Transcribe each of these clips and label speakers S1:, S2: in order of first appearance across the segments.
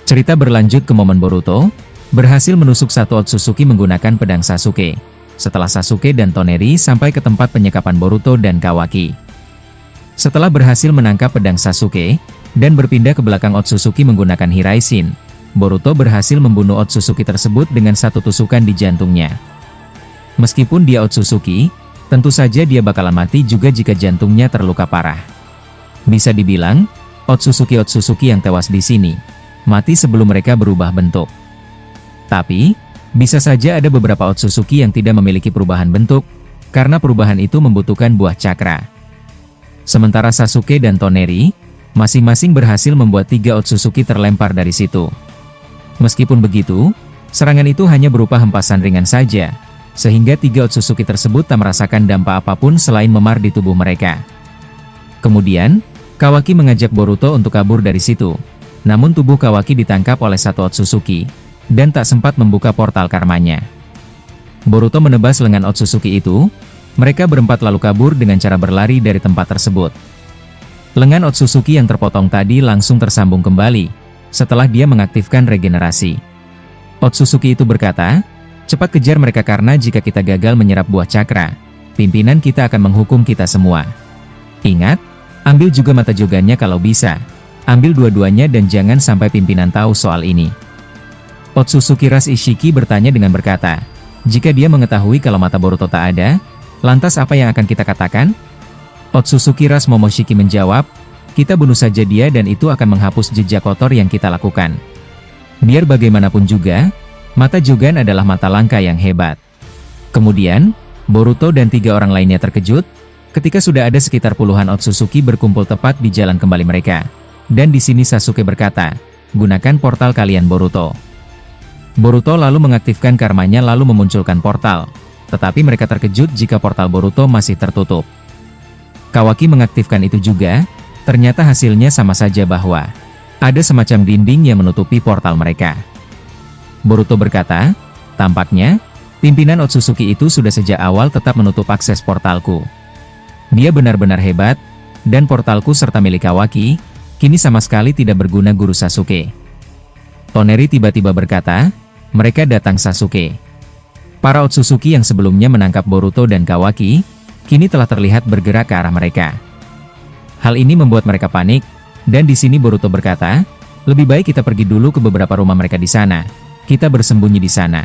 S1: Cerita berlanjut ke momen Boruto berhasil menusuk satu Otsutsuki menggunakan pedang Sasuke. Setelah Sasuke dan Toneri sampai ke tempat penyekapan Boruto dan Kawaki. Setelah berhasil menangkap pedang Sasuke dan berpindah ke belakang Otsutsuki menggunakan Hiraishin, Boruto berhasil membunuh Otsutsuki tersebut dengan satu tusukan di jantungnya. Meskipun dia Otsutsuki, tentu saja dia bakalan mati juga jika jantungnya terluka parah. Bisa dibilang, Otsutsuki yang tewas di sini mati sebelum mereka berubah bentuk. Tapi, bisa saja ada beberapa Otsutsuki yang tidak memiliki perubahan bentuk, karena perubahan itu membutuhkan buah cakra. Sementara Sasuke dan Toneri, masing-masing berhasil membuat 3 Otsutsuki terlempar dari situ. Meskipun begitu, serangan itu hanya berupa hempasan ringan saja, sehingga 3 Otsutsuki tersebut tak merasakan dampak apapun selain memar di tubuh mereka. Kemudian, Kawaki mengajak Boruto untuk kabur dari situ. Namun tubuh Kawaki ditangkap oleh satu Otsutsuki, dan tak sempat membuka portal karmanya. Boruto menebas lengan Otsutsuki itu, mereka berempat lalu kabur dengan cara berlari dari tempat tersebut. Lengan Otsutsuki yang terpotong tadi langsung tersambung kembali, setelah dia mengaktifkan regenerasi. Otsutsuki itu berkata, "Cepat kejar mereka karena jika kita gagal menyerap buah cakra, pimpinan kita akan menghukum kita semua. Ingat, ambil juga mata jogannya kalau bisa. Ambil dua-duanya dan jangan sampai pimpinan tahu soal ini." Otsutsuki ras Ishiki bertanya dengan berkata, "Jika dia mengetahui kalau mata Boruto tak ada, lantas apa yang akan kita katakan?" Otsutsuki ras Momoshiki menjawab, "Kita bunuh saja dia dan itu akan menghapus jejak kotor yang kita lakukan. Biar bagaimanapun juga, mata Jogan adalah mata langka yang hebat." Kemudian, Boruto dan 3 orang lainnya terkejut, ketika sudah ada sekitar puluhan Otsutsuki berkumpul tepat di jalan kembali mereka. Dan di sini Sasuke berkata, "Gunakan portal kalian Boruto." Boruto lalu mengaktifkan karmanya lalu memunculkan portal, tetapi mereka terkejut jika portal Boruto masih tertutup. Kawaki mengaktifkan itu juga, ternyata hasilnya sama saja bahwa ada semacam dinding yang menutupi portal mereka. Boruto berkata, "Tampaknya, pimpinan Otsutsuki itu sudah sejak awal tetap menutup akses portalku. Dia benar-benar hebat, dan portalku serta milik Kawaki, kini sama sekali tidak berguna Guru Sasuke." Toneri tiba-tiba berkata, "Mereka datang Sasuke." Para Otsutsuki yang sebelumnya menangkap Boruto dan Kawaki, kini telah terlihat bergerak ke arah mereka. Hal ini membuat mereka panik, dan di sini Boruto berkata, "Lebih baik kita pergi dulu ke beberapa rumah mereka di sana. Kita bersembunyi di sana."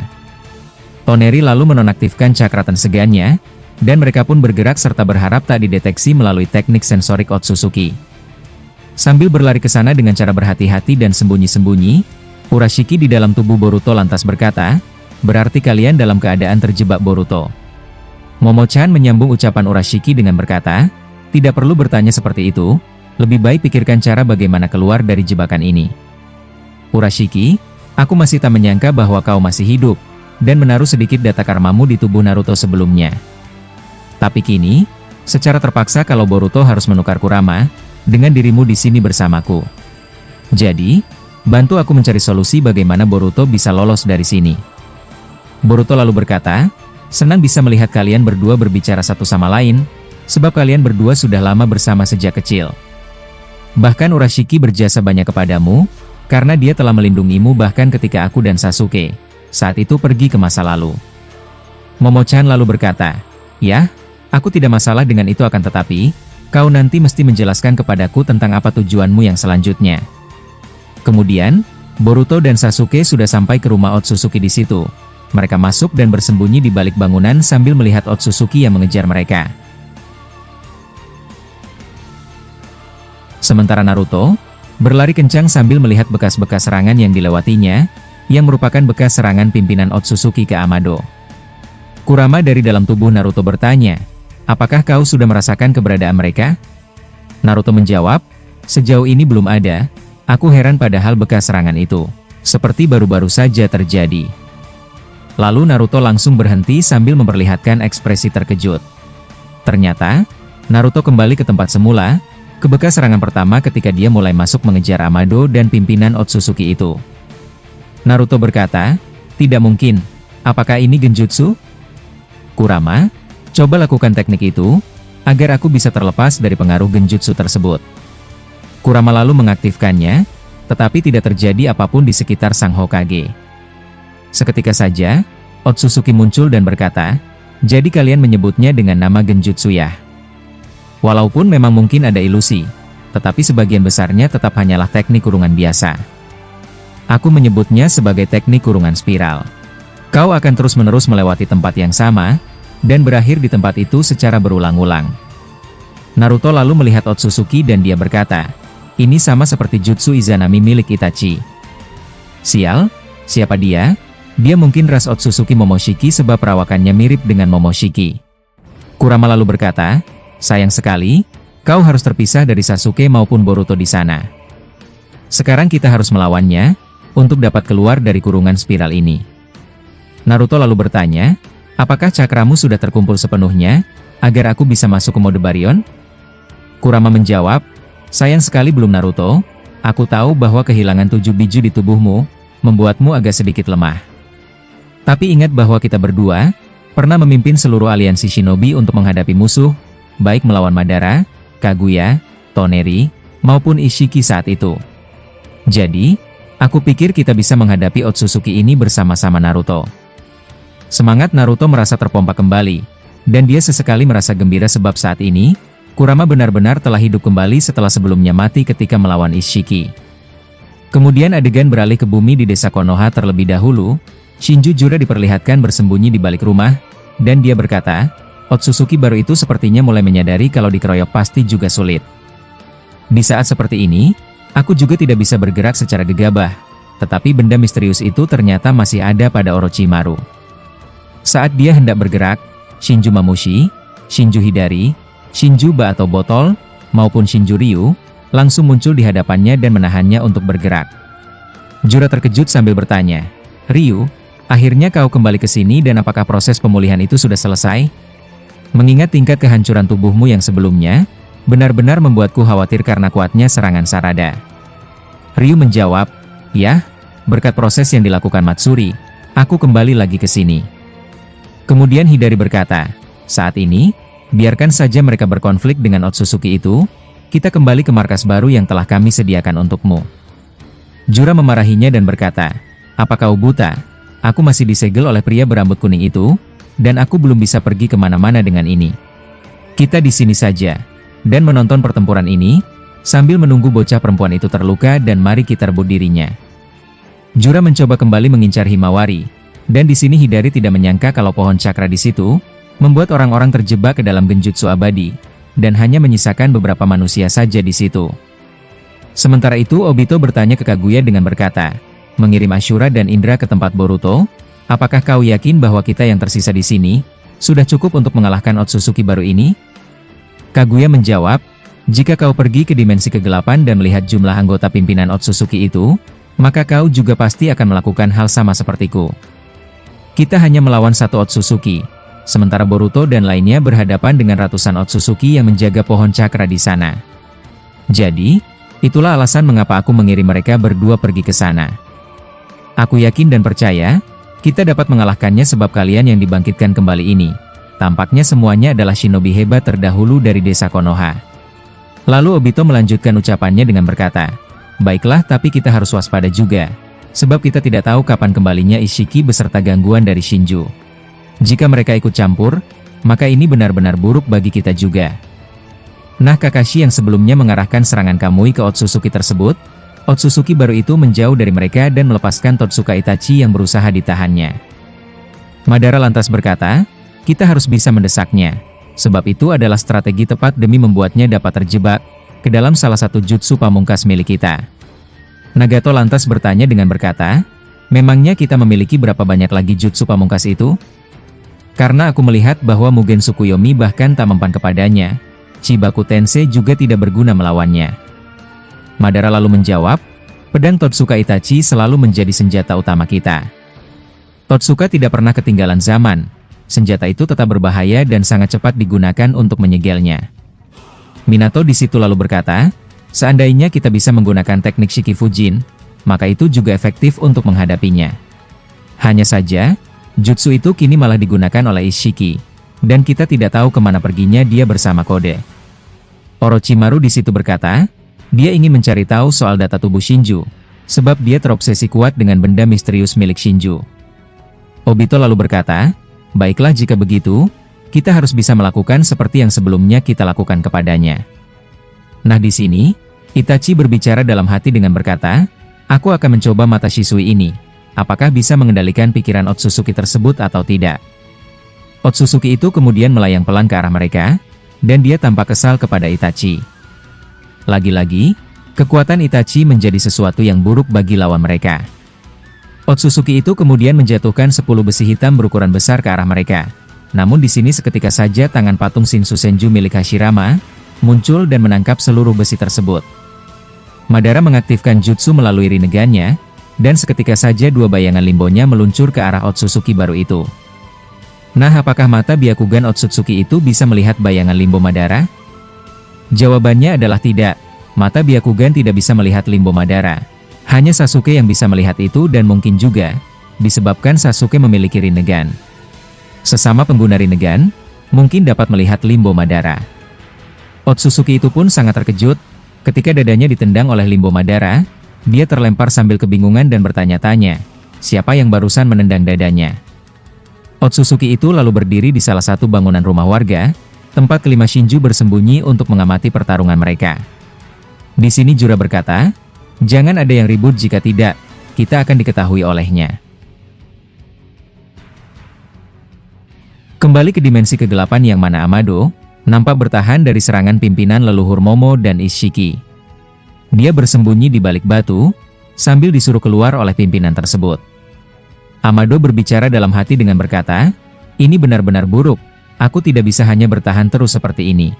S1: Toneri lalu menonaktifkan cakra tensegannya, dan mereka pun bergerak serta berharap tak dideteksi melalui teknik sensorik Otsutsuki. Sambil berlari ke sana dengan cara berhati-hati dan sembunyi-sembunyi, Urashiki di dalam tubuh Boruto lantas berkata, "Berarti kalian dalam keadaan terjebak Boruto." Momo-chan menyambung ucapan Urashiki dengan berkata, "Tidak perlu bertanya seperti itu, lebih baik pikirkan cara bagaimana keluar dari jebakan ini." "Urashiki, aku masih tak menyangka bahwa kau masih hidup, dan menaruh sedikit data karmamu di tubuh Naruto sebelumnya. Tapi kini, secara terpaksa kalau Boruto harus menukar Kurama, dengan dirimu di sini bersamaku. Jadi, bantu aku mencari solusi bagaimana Boruto bisa lolos dari sini." Boruto lalu berkata, "Senang bisa melihat kalian berdua berbicara satu sama lain, sebab kalian berdua sudah lama bersama sejak kecil. Bahkan Urashiki berjasa banyak kepadamu, karena dia telah melindungimu bahkan ketika aku dan Sasuke saat itu pergi ke masa lalu." Momo-chan lalu berkata, "Ya, aku tidak masalah dengan itu akan tetapi, kau nanti mesti menjelaskan kepadaku tentang apa tujuanmu yang selanjutnya." Kemudian, Boruto dan Sasuke sudah sampai ke rumah Otsutsuki di situ. Mereka masuk dan bersembunyi di balik bangunan sambil melihat Otsutsuki yang mengejar mereka. Sementara Naruto berlari kencang sambil melihat bekas-bekas serangan yang dilewatinya, yang merupakan bekas serangan pimpinan Otsutsuki ke Amado. Kurama dari dalam tubuh Naruto bertanya, "Apakah kau sudah merasakan keberadaan mereka?" Naruto menjawab, "Sejauh ini belum ada, aku heran padahal bekas serangan itu seperti baru-baru saja terjadi." Lalu Naruto langsung berhenti sambil memperlihatkan ekspresi terkejut. Ternyata, Naruto kembali ke tempat semula, ke bekas serangan pertama ketika dia mulai masuk mengejar Amado dan pimpinan Otsutsuki itu. Naruto berkata, "Tidak mungkin, apakah ini genjutsu? Kurama, coba lakukan teknik itu, agar aku bisa terlepas dari pengaruh genjutsu tersebut." Kurama lalu mengaktifkannya, tetapi tidak terjadi apapun di sekitar sang Hokage. Seketika saja, Otsutsuki muncul dan berkata, "Jadi kalian menyebutnya dengan nama Genjutsu ya? Walaupun memang mungkin ada ilusi, tetapi sebagian besarnya tetap hanyalah teknik kurungan biasa. Aku menyebutnya sebagai teknik kurungan spiral. Kau akan terus-menerus melewati tempat yang sama, dan berakhir di tempat itu secara berulang-ulang." Naruto lalu melihat Otsutsuki dan dia berkata, "Ini sama seperti jutsu Izanami milik Itachi." "Sial, siapa dia?" "Dia mungkin ras Otsutsuki Momoshiki sebab perawakannya mirip dengan Momoshiki." Kurama lalu berkata, "Sayang sekali, kau harus terpisah dari Sasuke maupun Boruto di sana. Sekarang kita harus melawannya, untuk dapat keluar dari kurungan spiral ini." Naruto lalu bertanya, "Apakah cakramu sudah terkumpul sepenuhnya, agar aku bisa masuk ke mode Baryon?" Kurama menjawab, "Sayang sekali belum Naruto, aku tahu bahwa kehilangan 7 biju di tubuhmu, membuatmu agak sedikit lemah. Tapi ingat bahwa kita berdua, pernah memimpin seluruh aliansi shinobi untuk menghadapi musuh, baik melawan Madara, Kaguya, Toneri, maupun Ishiki saat itu. Jadi, aku pikir kita bisa menghadapi Otsutsuki ini bersama-sama Naruto." Semangat Naruto merasa terpompa kembali, dan dia sesekali merasa gembira sebab saat ini, Kurama benar-benar telah hidup kembali setelah sebelumnya mati ketika melawan Ishiki. Kemudian adegan beralih ke bumi di desa Konoha terlebih dahulu. Shinju Jura diperlihatkan bersembunyi di balik rumah, dan dia berkata, "Otsutsuki baru itu sepertinya mulai menyadari kalau dikeroyok pasti juga sulit. Di saat seperti ini, aku juga tidak bisa bergerak secara gegabah, tetapi benda misterius itu ternyata masih ada pada Orochimaru." Saat dia hendak bergerak, Shinju Mamushi, Shinju Hidari, Shinju Ba atau botol, maupun Shinju Ryu, langsung muncul di hadapannya dan menahannya untuk bergerak. Jura terkejut sambil bertanya, "Ryu, akhirnya kau kembali ke sini dan apakah proses pemulihan itu sudah selesai? Mengingat tingkat kehancuran tubuhmu yang sebelumnya, benar-benar membuatku khawatir karena kuatnya serangan Sarada." Ryu menjawab, "Ya, berkat proses yang dilakukan Matsuri, aku kembali lagi ke sini." Kemudian Hidari berkata, "Saat ini, biarkan saja mereka berkonflik dengan Otsutsuki itu, kita kembali ke markas baru yang telah kami sediakan untukmu." Jura memarahinya dan berkata, "Apa kau buta? Aku masih disegel oleh pria berambut kuning itu, dan aku belum bisa pergi kemana-mana dengan ini. Kita di sini saja, dan menonton pertempuran ini, sambil menunggu bocah perempuan itu terluka dan mari kita rebut dirinya." Jura mencoba kembali mengincar Himawari, dan di sini Hidari tidak menyangka kalau pohon cakra di situ, membuat orang-orang terjebak ke dalam genjutsu abadi, dan hanya menyisakan beberapa manusia saja di situ. Sementara itu Obito bertanya ke Kaguya dengan berkata, "Mengirim Ashura dan Indra ke tempat Boruto? Apakah kau yakin bahwa kita yang tersisa di sini, sudah cukup untuk mengalahkan Otsutsuki baru ini?" Kaguya menjawab, "Jika kau pergi ke dimensi kegelapan dan melihat jumlah anggota pimpinan Otsutsuki itu, maka kau juga pasti akan melakukan hal sama sepertiku. Kita hanya melawan satu Otsutsuki, sementara Boruto dan lainnya berhadapan dengan ratusan Otsutsuki yang menjaga pohon cakra di sana. Jadi, itulah alasan mengapa aku mengirim mereka berdua pergi ke sana. Aku yakin dan percaya, kita dapat mengalahkannya sebab kalian yang dibangkitkan kembali ini, tampaknya semuanya adalah shinobi hebat terdahulu dari desa Konoha." Lalu Obito melanjutkan ucapannya dengan berkata, "Baiklah, tapi kita harus waspada juga, sebab kita tidak tahu kapan kembalinya Ishiki beserta gangguan dari Shinju. Jika mereka ikut campur, maka ini benar-benar buruk bagi kita juga." Nah, Kakashi yang sebelumnya mengarahkan serangan Kamui ke Otsutsuki tersebut, Otsutsuki baru itu menjauh dari mereka dan melepaskan Totsuka Itachi yang berusaha ditahannya. Madara lantas berkata, "Kita harus bisa mendesaknya, sebab itu adalah strategi tepat demi membuatnya dapat terjebak ke dalam salah satu jutsu pamungkas milik kita." Nagato lantas bertanya dengan berkata, "Memangnya kita memiliki berapa banyak lagi jutsu pamungkas itu? Karena aku melihat bahwa Mugen Tsukuyomi bahkan tak mempan kepadanya, Chibaku Tensei juga tidak berguna melawannya." Madara lalu menjawab, "Pedang Totsuka Itachi selalu menjadi senjata utama kita. Totsuka tidak pernah ketinggalan zaman, senjata itu tetap berbahaya dan sangat cepat digunakan untuk menyegelnya." Minato di situ lalu berkata, "Seandainya kita bisa menggunakan teknik Shikifujin, maka itu juga efektif untuk menghadapinya. Hanya saja, jutsu itu kini malah digunakan oleh Ishiki, dan kita tidak tahu kemana perginya dia bersama Kode." Orochimaru di situ berkata, "Dia ingin mencari tahu soal data tubuh Shinju, sebab dia terobsesi kuat dengan benda misterius milik Shinju. Obito lalu berkata, "Baiklah jika begitu, kita harus bisa melakukan seperti yang sebelumnya kita lakukan kepadanya." Nah di sini, Itachi berbicara dalam hati dengan berkata, "Aku akan mencoba mata Shisui ini. Apakah bisa mengendalikan pikiran Otsutsuki tersebut atau tidak?" Otsutsuki itu kemudian melayang pelan ke arah mereka, dan dia tampak kesal kepada Itachi. Lagi-lagi, kekuatan Itachi menjadi sesuatu yang buruk bagi lawan mereka. Otsutsuki itu kemudian menjatuhkan 10 besi hitam berukuran besar ke arah mereka. Namun di sini seketika saja tangan patung Shinsu Senju milik Hashirama muncul dan menangkap seluruh besi tersebut. Madara mengaktifkan jutsu melalui Rinnegan-nya, dan seketika saja 2 bayangan limbonya meluncur ke arah Otsutsuki baru itu. Nah, apakah mata Byakugan Otsutsuki itu bisa melihat bayangan limbo Madara? Jawabannya adalah tidak. Mata Byakugan tidak bisa melihat limbo Madara. Hanya Sasuke yang bisa melihat itu dan mungkin juga disebabkan Sasuke memiliki Rinnegan. Sesama pengguna Rinnegan mungkin dapat melihat limbo Madara. Otsutsuki itu pun sangat terkejut ketika dadanya ditendang oleh limbo Madara. Dia terlempar sambil kebingungan dan bertanya-tanya, siapa yang barusan menendang dadanya? Otsutsuki itu lalu berdiri di salah satu bangunan rumah warga, tempat kelima Shinju bersembunyi untuk mengamati pertarungan mereka. Di sini Jura berkata, "Jangan ada yang ribut, jika tidak, kita akan diketahui olehnya." Kembali ke dimensi kegelapan yang mana Amado nampak bertahan dari serangan pimpinan leluhur Momo dan Ishiki. Dia bersembunyi di balik batu, sambil disuruh keluar oleh pimpinan tersebut. Amado berbicara dalam hati dengan berkata, "Ini benar-benar buruk, aku tidak bisa hanya bertahan terus seperti ini.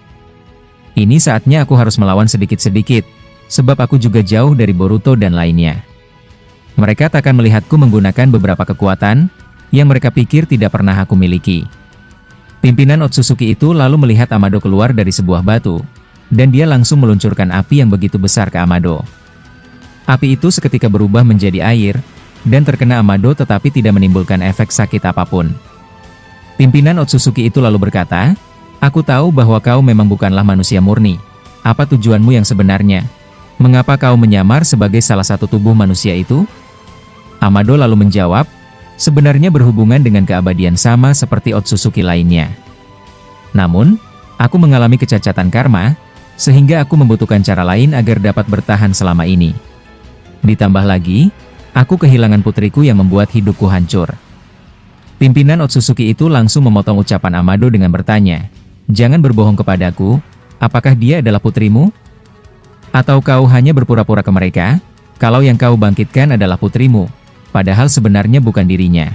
S1: Ini saatnya aku harus melawan sedikit-sedikit, sebab aku juga jauh dari Boruto dan lainnya. Mereka takkan melihatku menggunakan beberapa kekuatan yang mereka pikir tidak pernah aku miliki." Pimpinan Otsutsuki itu lalu melihat Amado keluar dari sebuah batu, dan dia langsung meluncurkan api yang begitu besar ke Amado. Api itu seketika berubah menjadi air, dan terkena Amado tetapi tidak menimbulkan efek sakit apapun. Pimpinan Otsutsuki itu lalu berkata, "Aku tahu bahwa kau memang bukanlah manusia murni. Apa tujuanmu yang sebenarnya? Mengapa kau menyamar sebagai salah satu tubuh manusia itu?" Amado lalu menjawab, "Sebenarnya berhubungan dengan keabadian sama seperti Otsutsuki lainnya. Namun, aku mengalami kecacatan karma, sehingga aku membutuhkan cara lain agar dapat bertahan selama ini. Ditambah lagi, aku kehilangan putriku yang membuat hidupku hancur." Pimpinan Otsutsuki itu langsung memotong ucapan Amado dengan bertanya, "Jangan berbohong kepadaku, apakah dia adalah putrimu? Atau kau hanya berpura-pura ke mereka, kalau yang kau bangkitkan adalah putrimu, padahal sebenarnya bukan dirinya?"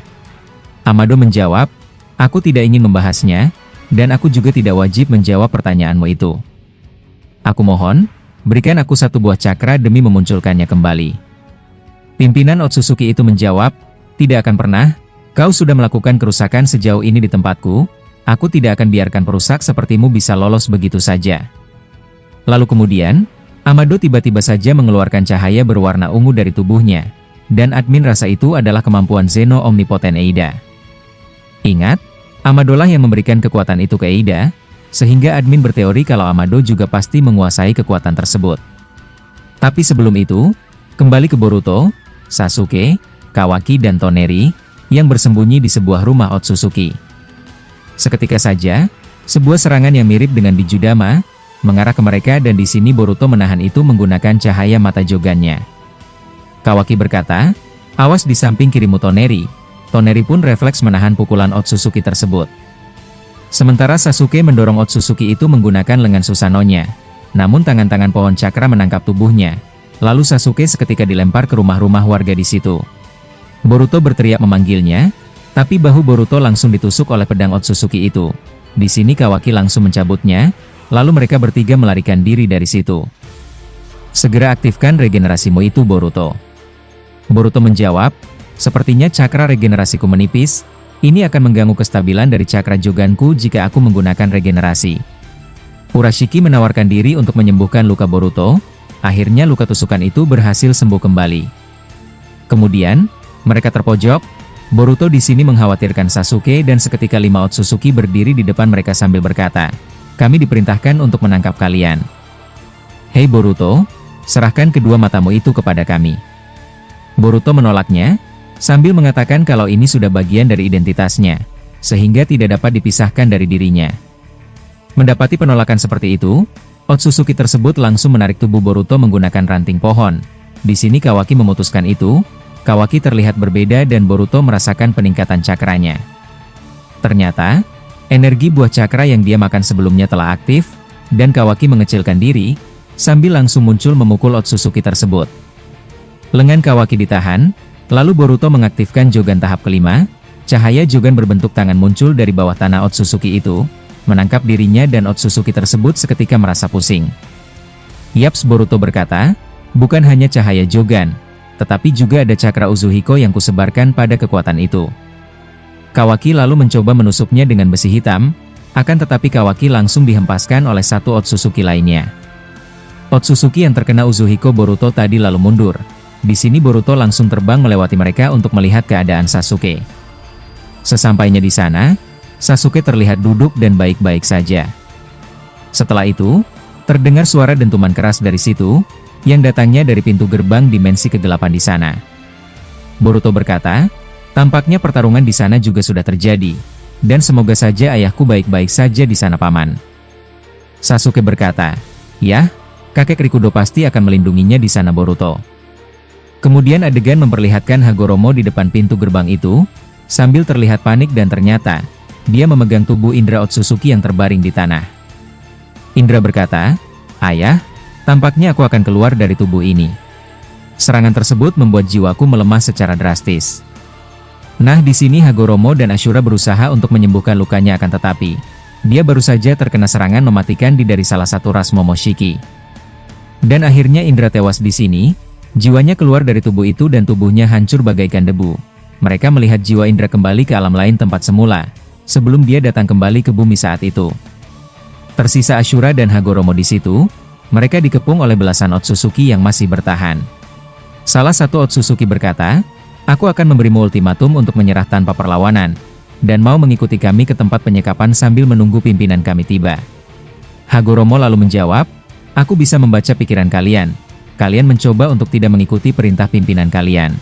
S1: Amado menjawab, "Aku tidak ingin membahasnya, dan aku juga tidak wajib menjawab pertanyaanmu itu. Aku mohon, berikan aku satu buah cakra demi memunculkannya kembali." Pimpinan Otsutsuki itu menjawab, "Tidak akan pernah, kau sudah melakukan kerusakan sejauh ini di tempatku, aku tidak akan biarkan perusak sepertimu bisa lolos begitu saja." Lalu kemudian, Amado tiba-tiba saja mengeluarkan cahaya berwarna ungu dari tubuhnya, dan admin rasa itu adalah kemampuan Zeno Omnipoten Eida. Ingat, Amadolah yang memberikan kekuatan itu ke Eida, sehingga admin berteori kalau Amado juga pasti menguasai kekuatan tersebut. Tapi sebelum itu, kembali ke Boruto, Sasuke, Kawaki dan Toneri, yang bersembunyi di sebuah rumah Otsutsuki. Seketika saja, sebuah serangan yang mirip dengan Bijudama mengarah ke mereka, dan di sini Boruto menahan itu menggunakan cahaya mata jogannya. Kawaki berkata, "Awas di samping kirimu Toneri." Toneri pun refleks menahan pukulan Otsutsuki tersebut. Sementara Sasuke mendorong Otsutsuki itu menggunakan lengan Susanoo-nya, namun tangan-tangan pohon cakra menangkap tubuhnya. Lalu Sasuke seketika dilempar ke rumah-rumah warga di situ. Boruto berteriak memanggilnya, tapi bahu Boruto langsung ditusuk oleh pedang Otsutsuki itu. Di sini Kawaki langsung mencabutnya, lalu mereka bertiga melarikan diri dari situ. "Segera aktifkan regenerasimu itu, Boruto." Boruto menjawab, "Sepertinya cakra regenerasiku menipis, ini akan mengganggu kestabilan dari cakra joganku jika aku menggunakan regenerasi." Urashiki menawarkan diri untuk menyembuhkan luka Boruto, akhirnya luka tusukan itu berhasil sembuh kembali. Kemudian, mereka terpojok. Boruto di sini mengkhawatirkan Sasuke dan seketika 5 Otsutsuki berdiri di depan mereka sambil berkata, "Kami diperintahkan untuk menangkap kalian. Hei Boruto, serahkan kedua matamu itu kepada kami." Boruto menolaknya, sambil mengatakan kalau ini sudah bagian dari identitasnya, sehingga tidak dapat dipisahkan dari dirinya. Mendapati penolakan seperti itu, Otsutsuki tersebut langsung menarik tubuh Boruto menggunakan ranting pohon. Di sini Kawaki memutuskan itu. Kawaki terlihat berbeda dan Boruto merasakan peningkatan cakranya. Ternyata, energi buah cakra yang dia makan sebelumnya telah aktif, dan Kawaki mengecilkan diri, sambil langsung muncul memukul Otsutsuki tersebut. Lengan Kawaki ditahan, lalu Boruto mengaktifkan Jogan tahap kelima. Cahaya Jogan berbentuk tangan muncul dari bawah tanah Otsutsuki itu, menangkap dirinya dan Otsutsuki tersebut seketika merasa pusing. Yaps, Boruto berkata, bukan hanya cahaya Jogan, tetapi juga ada cakra Uzuhiko yang kusebarkan pada kekuatan itu. Kawaki lalu mencoba menusuknya dengan besi hitam, akan tetapi Kawaki langsung dihempaskan oleh satu Otsutsuki lainnya. Otsutsuki yang terkena Uzuhiko Boruto tadi lalu mundur. Di sini Boruto langsung terbang melewati mereka untuk melihat keadaan Sasuke. Sesampainya di sana, Sasuke terlihat duduk dan baik-baik saja. Setelah itu, terdengar suara dentuman keras dari situ, yang datangnya dari pintu gerbang dimensi kegelapan di sana. Boruto berkata, tampaknya pertarungan di sana juga sudah terjadi, dan semoga saja ayahku baik-baik saja di sana, Paman. Sasuke berkata, ya, kakek Rikudo pasti akan melindunginya di sana, Boruto. Kemudian adegan memperlihatkan Hagoromo di depan pintu gerbang itu, sambil terlihat panik dan ternyata, dia memegang tubuh Indra Otsutsuki yang terbaring di tanah. Indra berkata, ayah, tampaknya aku akan keluar dari tubuh ini. Serangan tersebut membuat jiwaku melemah secara drastis. Nah, di sini Hagoromo dan Ashura berusaha untuk menyembuhkan lukanya, akan tetapi dia baru saja terkena serangan mematikan dari salah satu ras Momoshiki. Dan akhirnya Indra tewas di sini, jiwanya keluar dari tubuh itu dan tubuhnya hancur bagaikan debu. Mereka melihat jiwa Indra kembali ke alam lain tempat semula, sebelum dia datang kembali ke bumi saat itu. Tersisa Ashura dan Hagoromo di situ. Mereka dikepung oleh belasan Otsutsuki yang masih bertahan. Salah satu Otsutsuki berkata, aku akan memberimu ultimatum untuk menyerah tanpa perlawanan, dan mau mengikuti kami ke tempat penyekapan sambil menunggu pimpinan kami tiba. Hagoromo lalu menjawab, aku bisa membaca pikiran kalian. Kalian mencoba untuk tidak mengikuti perintah pimpinan kalian.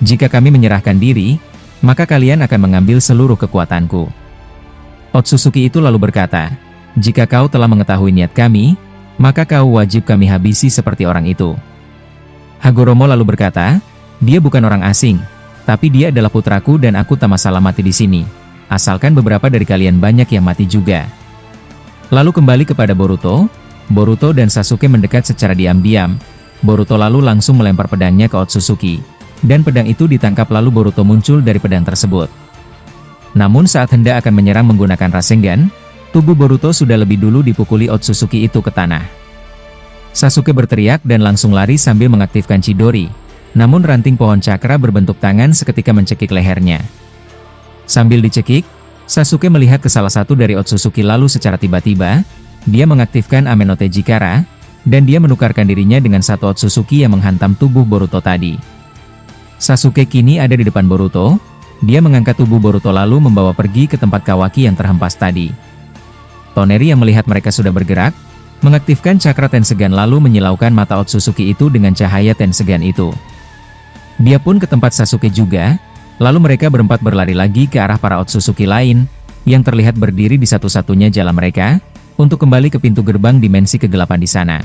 S1: Jika kami menyerahkan diri, maka kalian akan mengambil seluruh kekuatanku. Otsutsuki itu lalu berkata, jika kau telah mengetahui niat kami, maka kau wajib kami habisi seperti orang itu. Hagoromo lalu berkata, dia bukan orang asing, tapi dia adalah putraku dan aku tak masalah mati di sini. Asalkan beberapa dari kalian banyak yang mati juga. Lalu kembali kepada Boruto. Boruto dan Sasuke mendekat secara diam-diam. Boruto lalu langsung melempar pedangnya ke Otsutsuki, dan pedang itu ditangkap lalu Boruto muncul dari pedang tersebut. Namun saat hendak akan menyerang menggunakan Rasengan, tubuh Boruto sudah lebih dulu dipukuli Otsutsuki itu ke tanah. Sasuke berteriak dan langsung lari sambil mengaktifkan Chidori, namun ranting pohon cakra berbentuk tangan seketika mencekik lehernya. Sambil dicekik, Sasuke melihat ke salah satu dari Otsutsuki lalu secara tiba-tiba, dia mengaktifkan Amenote Jikara, dan dia menukarkan dirinya dengan satu Otsutsuki yang menghantam tubuh Boruto tadi. Sasuke kini ada di depan Boruto, dia mengangkat tubuh Boruto lalu membawa pergi ke tempat Kawaki yang terhempas tadi. Toneri yang melihat mereka sudah bergerak, mengaktifkan cakra Tensegan lalu menyilaukan mata Otsutsuki itu dengan cahaya Tensegan itu. Dia pun ke tempat Sasuke juga, lalu mereka berempat berlari lagi ke arah para Otsutsuki lain, yang terlihat berdiri di satu-satunya jalan mereka, untuk kembali ke pintu gerbang dimensi kegelapan di sana.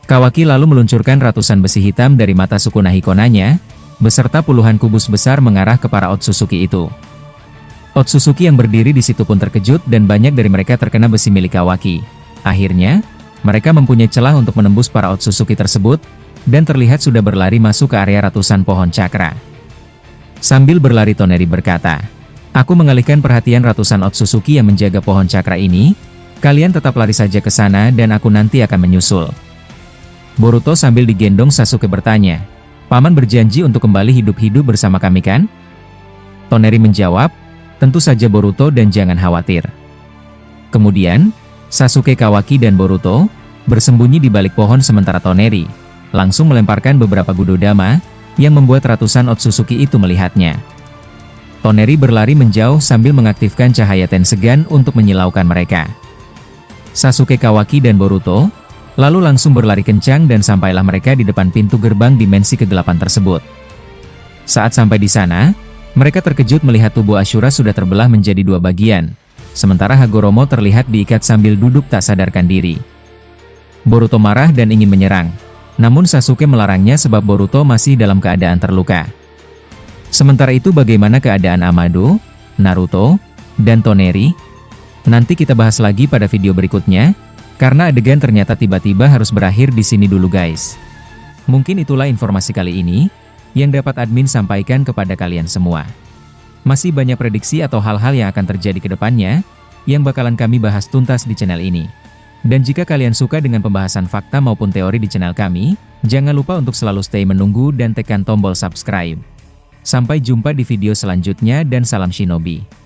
S1: Kawaki lalu meluncurkan ratusan besi hitam dari mata Sukuna Hikonanya, beserta puluhan kubus besar mengarah ke para Otsutsuki itu. Otsutsuki yang berdiri di situ pun terkejut dan banyak dari mereka terkena besi milik Kawaki. Akhirnya, mereka mempunyai celah untuk menembus para Otsutsuki tersebut, dan terlihat sudah berlari masuk ke area ratusan pohon cakra. Sambil berlari Toneri berkata, aku mengalihkan perhatian ratusan Otsutsuki yang menjaga pohon cakra ini, kalian tetap lari saja ke sana dan aku nanti akan menyusul. Boruto sambil digendong Sasuke bertanya, Paman berjanji untuk kembali hidup-hidup bersama kami kan? Toneri menjawab, tentu saja Boruto dan jangan khawatir. Kemudian, Sasuke, Kawaki dan Boruto bersembunyi di balik pohon sementara Toneri langsung melemparkan beberapa Gudodama yang membuat ratusan Otsutsuki itu melihatnya. Toneri berlari menjauh sambil mengaktifkan cahaya Tensegan untuk menyilaukan mereka. Sasuke, Kawaki dan Boruto lalu langsung berlari kencang dan sampailah mereka di depan pintu gerbang dimensi kegelapan tersebut. Saat sampai di sana, mereka terkejut melihat tubuh Ashura sudah terbelah menjadi dua bagian, sementara Hagoromo terlihat diikat sambil duduk tak sadarkan diri. Boruto marah dan ingin menyerang, namun Sasuke melarangnya sebab Boruto masih dalam keadaan terluka. Sementara itu bagaimana keadaan Amado, Naruto, dan Toneri? Nanti kita bahas lagi pada video berikutnya, karena adegan ternyata tiba-tiba harus berakhir di sini dulu guys. Mungkin itulah informasi kali ini, yang dapat admin sampaikan kepada kalian semua. Masih banyak prediksi atau hal-hal yang akan terjadi ke depannya, yang bakalan kami bahas tuntas di channel ini. Dan jika kalian suka dengan pembahasan fakta maupun teori di channel kami, jangan lupa untuk selalu stay menunggu dan tekan tombol subscribe. Sampai jumpa di video selanjutnya dan salam shinobi.